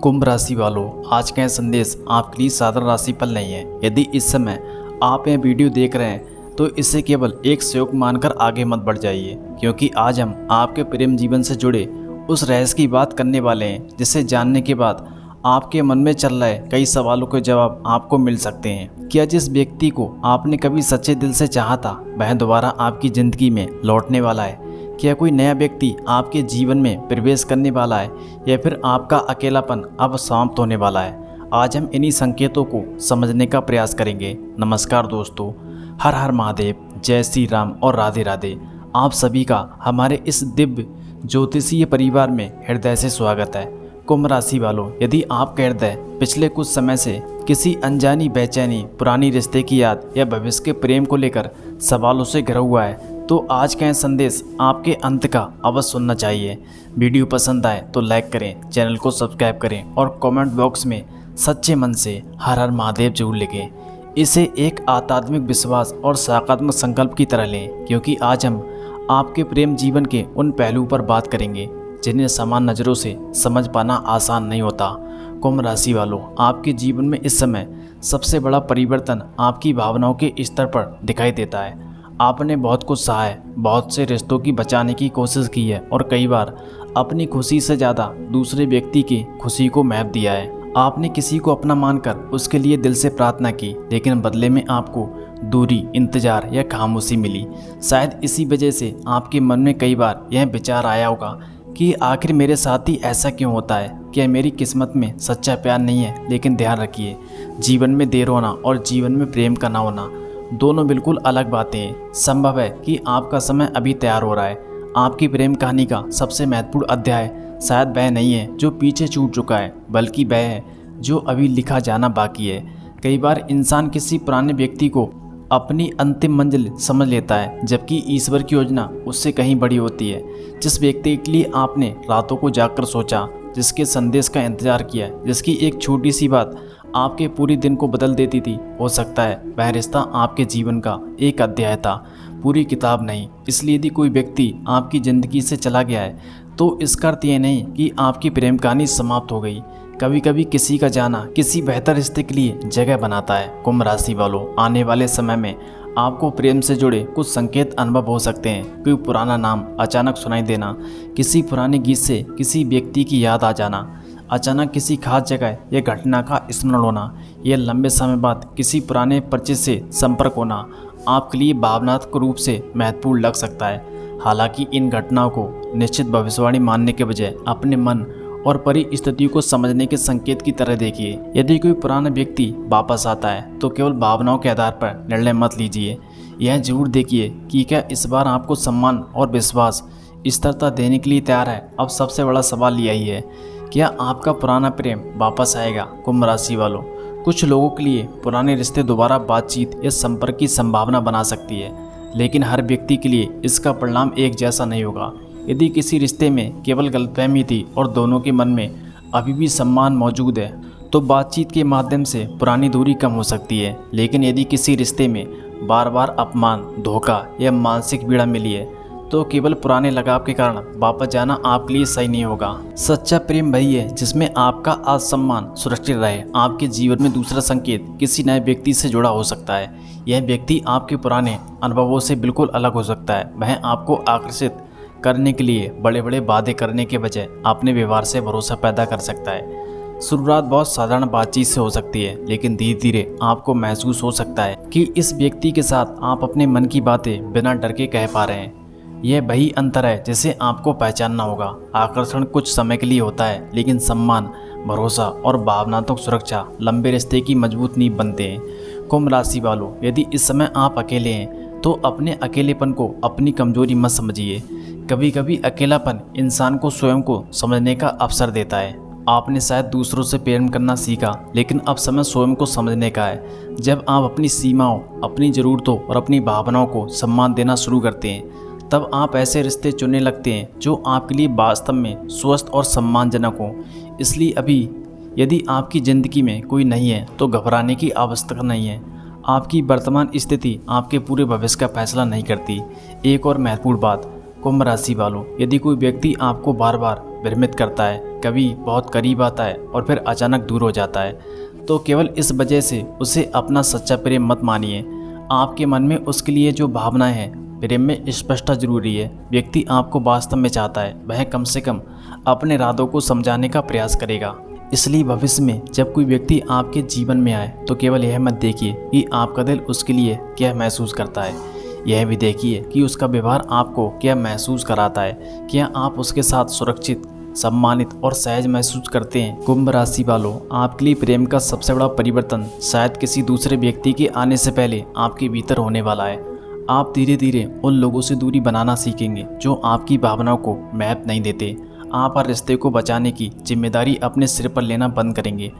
कुंभ राशि वालों, आज का यह संदेश आपके लिए साधारण राशिफल नहीं है। यदि इस समय आप यह वीडियो देख रहे हैं तो इसे केवल एक सहयोग मानकर आगे मत बढ़ जाइए, क्योंकि आज हम आपके प्रेम जीवन से जुड़े उस रहस्य की बात करने वाले हैं जिसे जानने के बाद आपके मन में चल रहे कई सवालों के जवाब आपको मिल सकते हैं। क्या जिस व्यक्ति को आपने कभी सच्चे दिल से चाहा था वह दोबारा आपकी ज़िंदगी में लौटने वाला है? क्या कोई नया व्यक्ति आपके जीवन में प्रवेश करने वाला है या फिर आपका अकेलापन अब समाप्त होने वाला है? आज हम इन्हीं संकेतों को समझने का प्रयास करेंगे। नमस्कार दोस्तों, हर हर महादेव, जय श्री राम और राधे राधे। आप सभी का हमारे इस दिव्य ज्योतिषीय परिवार में हृदय से स्वागत है। कुंभ राशि वालों, यदि आपका हृदय पिछले कुछ समय से किसी अनजानी बेचैनी, पुरानी रिश्ते की याद या भविष्य के प्रेम को लेकर सवालों से घिरा हुआ है तो आज का यह संदेश आपके अंत का अवश्य सुनना चाहिए। वीडियो पसंद आए तो लाइक करें, चैनल को सब्सक्राइब करें और कमेंट बॉक्स में सच्चे मन से हर हर महादेव जरूर लिखें। इसे एक आध्यात्मिक विश्वास और सकारात्मक संकल्प की तरह लें, क्योंकि आज हम आपके प्रेम जीवन के उन पहलुओं पर बात करेंगे जिन्हें समान नज़रों से समझ पाना आसान नहीं होता। कुंभ राशि वालों, आपके जीवन में इस समय सबसे बड़ा परिवर्तन आपकी भावनाओं के स्तर पर दिखाई देता है। आपने बहुत कुछ सहा है, बहुत से रिश्तों की बचाने की कोशिश की है और कई बार अपनी खुशी से ज़्यादा दूसरे व्यक्ति की खुशी को महत्व दिया है। आपने किसी को अपना मानकर उसके लिए दिल से प्रार्थना की, लेकिन बदले में आपको दूरी, इंतजार या खामोशी मिली। शायद इसी वजह से आपके मन में कई बार यह विचार आया होगा कि आखिर मेरे साथ ही ऐसा क्यों होता है? क्या मेरी किस्मत में सच्चा प्यार नहीं है? लेकिन ध्यान रखिए, जीवन में देर होना और जीवन में प्रेम का ना होना दोनों बिल्कुल अलग बातें हैं। संभव है कि आपका समय अभी तैयार हो रहा है। आपकी प्रेम कहानी का सबसे महत्वपूर्ण अध्याय शायद वह नहीं है जो पीछे छूट चुका है, बल्कि वह है जो अभी लिखा जाना बाकी है। कई बार इंसान किसी पुराने व्यक्ति को अपनी अंतिम मंजिल समझ लेता है, जबकि ईश्वर की योजना उससे कहीं बड़ी होती है। जिस व्यक्ति के लिए आपने रातों को जागकर सोचा, जिसके संदेश का इंतजार किया, जिसकी एक छोटी सी बात आपके पूरे दिन को बदल देती थी, हो सकता है वह रिश्ता आपके जीवन का एक अध्याय था, पूरी किताब नहीं। इसलिए यदि कोई व्यक्ति आपकी ज़िंदगी से चला गया है तो इसका अर्थ ये नहीं कि आपकी प्रेम कहानी समाप्त हो गई। कभी कभी किसी का जाना किसी बेहतर रिश्ते के लिए जगह बनाता है। कुंभ राशि वालों, आने वाले समय में आपको प्रेम से जुड़े कुछ संकेत अनुभव हो सकते हैं। कोई पुराना नाम अचानक सुनाई देना, किसी पुराने गीत से किसी व्यक्ति की याद आ जाना, अचानक किसी खास जगह या घटना का स्मरण होना, या लंबे समय बाद किसी पुराने परिचित से संपर्क होना आपके लिए भावनात्मक रूप से महत्वपूर्ण लग सकता है। हालांकि इन घटनाओं को निश्चित भविष्यवाणी मानने के बजाय अपने मन और परिस्थितियों को समझने के संकेत की तरह देखिए। यदि कोई पुराना व्यक्ति वापस आता है तो केवल भावनाओं के आधार पर निर्णय मत लीजिए। यह जरूर देखिए कि क्या इस बार आपको सम्मान और विश्वास स्थिरता देने के लिए तैयार है। अब सबसे बड़ा सवाल यही है, क्या आपका पुराना प्रेम वापस आएगा? कुंभ राशि वालों, कुछ लोगों के लिए पुराने रिश्ते दोबारा बातचीत या संपर्क की संभावना बना सकती है, लेकिन हर व्यक्ति के लिए इसका परिणाम एक जैसा नहीं होगा। यदि किसी रिश्ते में केवल गलतफहमी थी और दोनों के मन में अभी भी सम्मान मौजूद है तो बातचीत के माध्यम से पुरानी दूरी कम हो सकती है। लेकिन यदि किसी रिश्ते में बार बार अपमान, धोखा या मानसिक पीड़ा मिली है तो केवल पुराने लगाव के कारण वापस जाना आपके लिए सही नहीं होगा। सच्चा प्रेम वही है जिसमें आपका आत्मसम्मान सुरक्षित रहे। आपके जीवन में दूसरा संकेत किसी नए व्यक्ति से जुड़ा हो सकता है। यह व्यक्ति आपके पुराने अनुभवों से बिल्कुल अलग हो सकता है। वह आपको आकर्षित करने के लिए बड़े बड़े वादे करने के बजाय अपने व्यवहार से भरोसा पैदा कर सकता है। शुरुआत बहुत साधारण बातचीत से हो सकती है, लेकिन धीरे धीरे आपको महसूस हो सकता है कि इस व्यक्ति के साथ आप अपने मन की बातें बिना डर के कह पा रहे हैं। यह वही अंतर है जिसे आपको पहचानना होगा। आकर्षण कुछ समय के लिए होता है, लेकिन सम्मान, भरोसा और भावनात्मक सुरक्षा लंबे रिश्ते की मजबूत नींव बनते हैं। कुंभ राशि वालों, यदि इस समय आप अकेले हैं तो अपने अकेलेपन को अपनी कमजोरी मत समझिए। कभी कभी अकेलापन इंसान को स्वयं को समझने का अवसर देता है। आपने शायद दूसरों से प्रेम करना सीखा, लेकिन अब समय स्वयं को समझने का है। जब आप अपनी सीमाओं, अपनी ज़रूरतों और अपनी भावनाओं को सम्मान देना शुरू करते हैं तब आप ऐसे रिश्ते चुनने लगते हैं जो आपके लिए वास्तव में स्वस्थ और सम्मानजनक हों। इसलिए अभी यदि आपकी ज़िंदगी में कोई नहीं है तो घबराने की आवश्यकता नहीं है। आपकी वर्तमान स्थिति आपके पूरे भविष्य का फैसला नहीं करती। एक और महत्वपूर्ण बात, कुंभ राशि वालों, यदि कोई व्यक्ति आपको बार बार भ्रमित करता है, कभी बहुत करीब आता है और फिर अचानक दूर हो जाता है, तो केवल इस वजह से उसे अपना सच्चा प्रेम मत मानिए। आपके मन में उसके लिए जो भावनाएं हैं, प्रेम में स्पष्टता जरूरी है। व्यक्ति आपको वास्तव में चाहता है, वह कम से कम अपने इरादों को समझाने का प्रयास करेगा। इसलिए भविष्य में जब कोई व्यक्ति आपके जीवन में आए तो केवल यह मत देखिए कि आपका दिल उसके लिए क्या महसूस करता है, यह भी देखिए कि उसका व्यवहार आपको क्या महसूस कराता है। क्या आप उसके साथ सुरक्षित, सम्मानित और सहज महसूस करते हैं। कुंभ राशि वालों, आपके लिए प्रेम का सबसे बड़ा परिवर्तन शायद किसी दूसरे व्यक्ति के आने से पहले आपके भीतर होने वाला है। आप धीरे धीरे उन लोगों से दूरी बनाना सीखेंगे जो आपकी भावनाओं को महत्व नहीं देते। आप हर रिश्ते को बचाने की जिम्मेदारी अपने सिर पर लेना बंद करेंगे।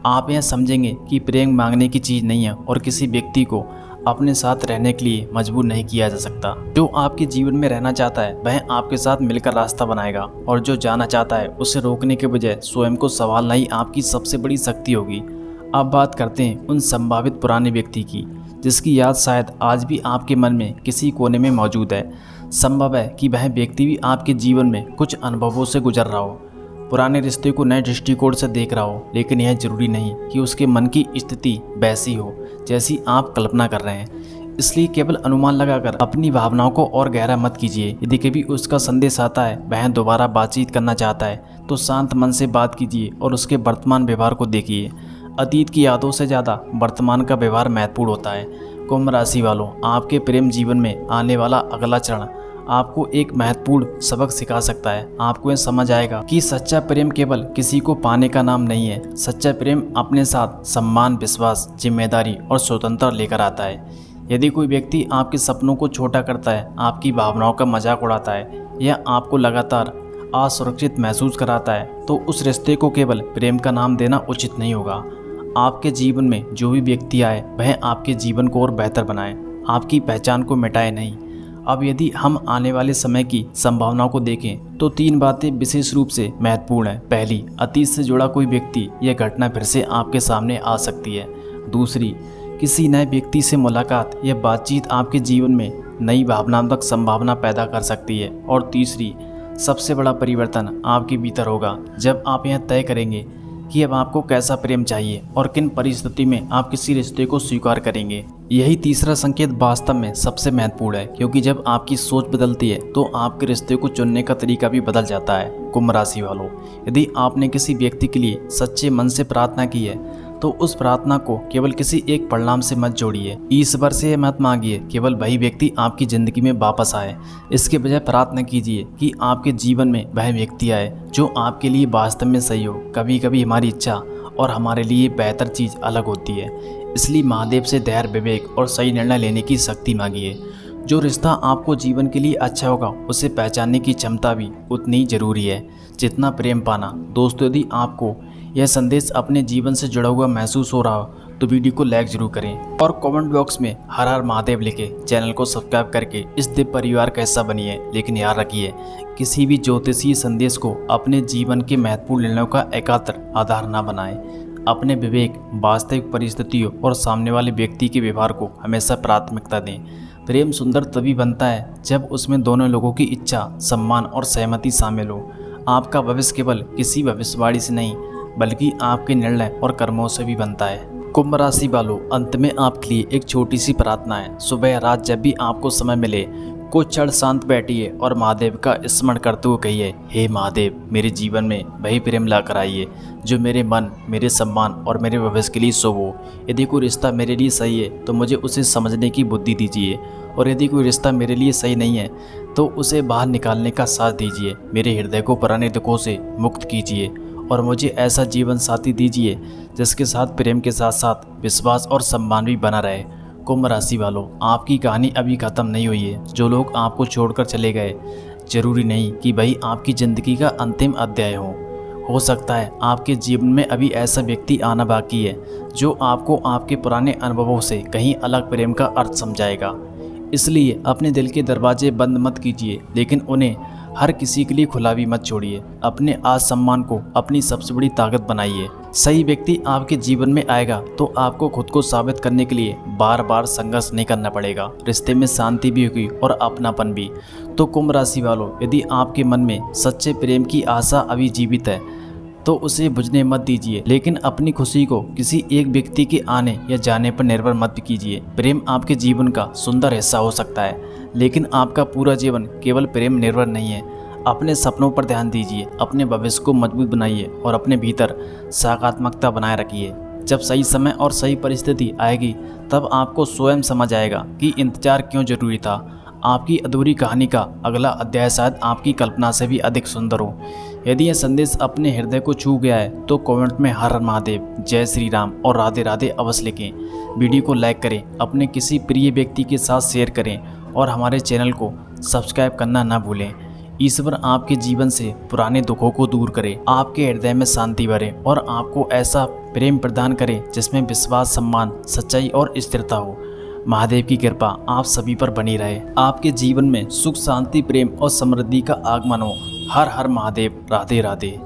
आप यह समझेंगे कि प्रेम मांगने की चीज़ नहीं है और किसी व्यक्ति को अपने साथ रहने के लिए मजबूर नहीं किया जा सकता। जो आपके जीवन में रहना चाहता है वह आपके साथ मिलकर रास्ता बनाएगा, और जो जाना चाहता है उसे रोकने के बजाय स्वयं को संभालना ही आपकी सबसे बड़ी शक्ति होगी। अब बात करते हैं उन संभावित पुराने व्यक्ति की जिसकी याद शायद आज भी आपके मन में किसी कोने में मौजूद है। संभव है कि वह व्यक्ति भी आपके जीवन में कुछ अनुभवों से गुजर रहा हो, पुराने रिश्ते को नए दृष्टिकोण से देख रहा हो, लेकिन यह जरूरी नहीं कि उसके मन की स्थिति वैसी हो जैसी आप कल्पना कर रहे हैं। इसलिए केवल अनुमान लगाकर अपनी भावनाओं को और गहरा मत कीजिए। यदि कभी उसका संदेश आता है, वह दोबारा बातचीत करना चाहता है, तो शांत मन से बात कीजिए और उसके वर्तमान व्यवहार को देखिए। अतीत की यादों से ज़्यादा वर्तमान का व्यवहार महत्वपूर्ण होता है। कुंभ राशि वालों, आपके प्रेम जीवन में आने वाला अगला चरण आपको एक महत्वपूर्ण सबक सिखा सकता है। आपको यह समझ आएगा कि सच्चा प्रेम केवल किसी को पाने का नाम नहीं है। सच्चा प्रेम अपने साथ सम्मान, विश्वास, जिम्मेदारी और स्वतंत्रता लेकर आता है। यदि कोई व्यक्ति आपके सपनों को छोटा करता है, आपकी भावनाओं का मजाक उड़ाता है या आपको लगातार असुरक्षित महसूस कराता है, तो उस रिश्ते को केवल प्रेम का नाम देना उचित नहीं होगा। आपके जीवन में जो भी व्यक्ति आए वह आपके जीवन को और बेहतर बनाए, आपकी पहचान को मिटाए नहीं। अब यदि हम आने वाले समय की संभावनाओं को देखें तो 3 बातें विशेष रूप से महत्वपूर्ण हैं। पहली, अतीत से जुड़ा कोई व्यक्ति या घटना फिर से आपके सामने आ सकती है। दूसरी, किसी नए व्यक्ति से मुलाकात या बातचीत आपके जीवन में नई भावनात्मक संभावना पैदा कर सकती है। और तीसरी, सबसे बड़ा परिवर्तन आपके भीतर होगा जब आप यह तय करेंगे कि अब आपको कैसा प्रेम चाहिए और किन परिस्थिति में आप किसी रिश्ते को स्वीकार करेंगे। यही तीसरा संकेत वास्तव में सबसे महत्वपूर्ण है, क्योंकि जब आपकी सोच बदलती है तो आपके रिश्ते को चुनने का तरीका भी बदल जाता है। कुंभ राशि वालों, यदि आपने किसी व्यक्ति के लिए सच्चे मन से प्रार्थना की है तो उस प्रार्थना को केवल किसी एक परिणाम से मत जोड़िए। ईश्वर से मत मांगिए केवल वही व्यक्ति आपकी जिंदगी में वापस आए। इसके बजाय प्रार्थना कीजिए कि आपके जीवन में वह व्यक्ति आए जो आपके लिए वास्तव में सही हो। कभी कभी हमारी इच्छा और हमारे लिए बेहतर चीज़ अलग होती है। इसलिए महादेव से धैर्य, विवेक और सही निर्णय लेने की शक्ति मांगिए। जो रिश्ता आपको जीवन के लिए अच्छा होगा उसे पहचानने की क्षमता भी उतनी ही जरूरी है जितना प्रेम पाना। दोस्तों, यदि आपको यह संदेश अपने जीवन से जुड़ा हुआ महसूस हो रहा हो तो वीडियो को लाइक जरूर करें और कमेंट बॉक्स में हर हर महादेव लिखे चैनल को सब्सक्राइब करके इस दिव्य परिवार का हिस्सा बनिए। लेकिन याद रखिए, किसी भी ज्योतिषीय संदेश को अपने जीवन के महत्वपूर्ण निर्णयों का एकात्र आधार न बनाएं। अपने विवेक, वास्तविक परिस्थितियों और सामने वाले व्यक्ति के व्यवहार को हमेशा प्राथमिकता दें। प्रेम सुंदर तभी बनता है जब उसमें दोनों लोगों की इच्छा, सम्मान और सहमति शामिल हो। आपका भविष्य केवल किसी भविष्यवाणी से नहीं बल्कि आपके निर्णय और कर्मों से भी बनता है। कुंभ राशि वालों, अंत में आपके लिए एक छोटी सी प्रार्थना है। सुबह या रात जब भी आपको समय मिले, कुछ क्षण शांत बैठिए और महादेव का स्मरण करते हुए कहिए, हे महादेव, मेरे जीवन में वही प्रेम लाकर आइए जो मेरे मन, मेरे सम्मान और मेरे भविष्य के लिए शुभ हो। यदि कोई रिश्ता मेरे लिए सही है तो मुझे उसे समझने की बुद्धि दीजिए, और यदि कोई रिश्ता मेरे लिए सही नहीं है तो उसे बाहर निकालने का साथ दीजिए। मेरे हृदय को पुराने दुखों से मुक्त कीजिए और मुझे ऐसा जीवन साथी दीजिए जिसके साथ प्रेम के साथ साथ विश्वास और सम्मान भी बना रहे। कुंभ राशि वालों, आपकी कहानी अभी खत्म नहीं हुई है। जो लोग आपको छोड़कर चले गए, जरूरी नहीं कि वही आपकी ज़िंदगी का अंतिम अध्याय हो सकता है आपके जीवन में अभी ऐसा व्यक्ति आना बाकी है जो आपको आपके पुराने अनुभवों से कहीं अलग प्रेम का अर्थ समझाएगा। इसलिए अपने दिल के दरवाजे बंद मत कीजिए, लेकिन उन्हें हर किसी के लिए खुला भी मत छोड़िए। अपने आत्मसम्मान को अपनी सबसे बड़ी ताकत बनाइए। सही व्यक्ति आपके जीवन में आएगा तो आपको खुद को साबित करने के लिए बार बार संघर्ष नहीं करना पड़ेगा। रिश्ते में शांति भी होगी और अपनापन भी। तो कुंभ राशि वालों, यदि आपके मन में सच्चे प्रेम की आशा अभी जीवित है तो उसे बुझने मत दीजिए, लेकिन अपनी खुशी को किसी एक व्यक्ति के आने या जाने पर निर्भर मत कीजिए। प्रेम आपके जीवन का सुंदर हिस्सा हो सकता है, लेकिन आपका पूरा जीवन केवल प्रेम निर्भर नहीं है। अपने सपनों पर ध्यान दीजिए, अपने भविष्य को मजबूत बनाइए और अपने भीतर सकारात्मकता बनाए रखिए। जब सही समय और सही परिस्थिति आएगी तब आपको स्वयं समझ आएगा कि इंतजार क्यों जरूरी था। आपकी अधूरी कहानी का अगला अध्याय शायद आपकी कल्पना से भी अधिक सुंदर हो। यदि यह संदेश अपने हृदय को छू गया है तो कमेंट में हर हर महादेव, जय श्री राम और राधे राधे अवश्य लिखें। वीडियो को लाइक करें, अपने किसी प्रिय व्यक्ति के साथ शेयर करें और हमारे चैनल को सब्सक्राइब करना ना भूलें। ईश्वर आपके जीवन से पुराने दुखों को दूर करे, आपके हृदय में शांति भरे और आपको ऐसा प्रेम प्रदान करे जिसमें विश्वास, सम्मान, सच्चाई और स्थिरता हो। महादेव की कृपा आप सभी पर बनी रहे। आपके जीवन में सुख, शांति, प्रेम और समृद्धि का आगमन हो। हर हर महादेव, राधे राधे।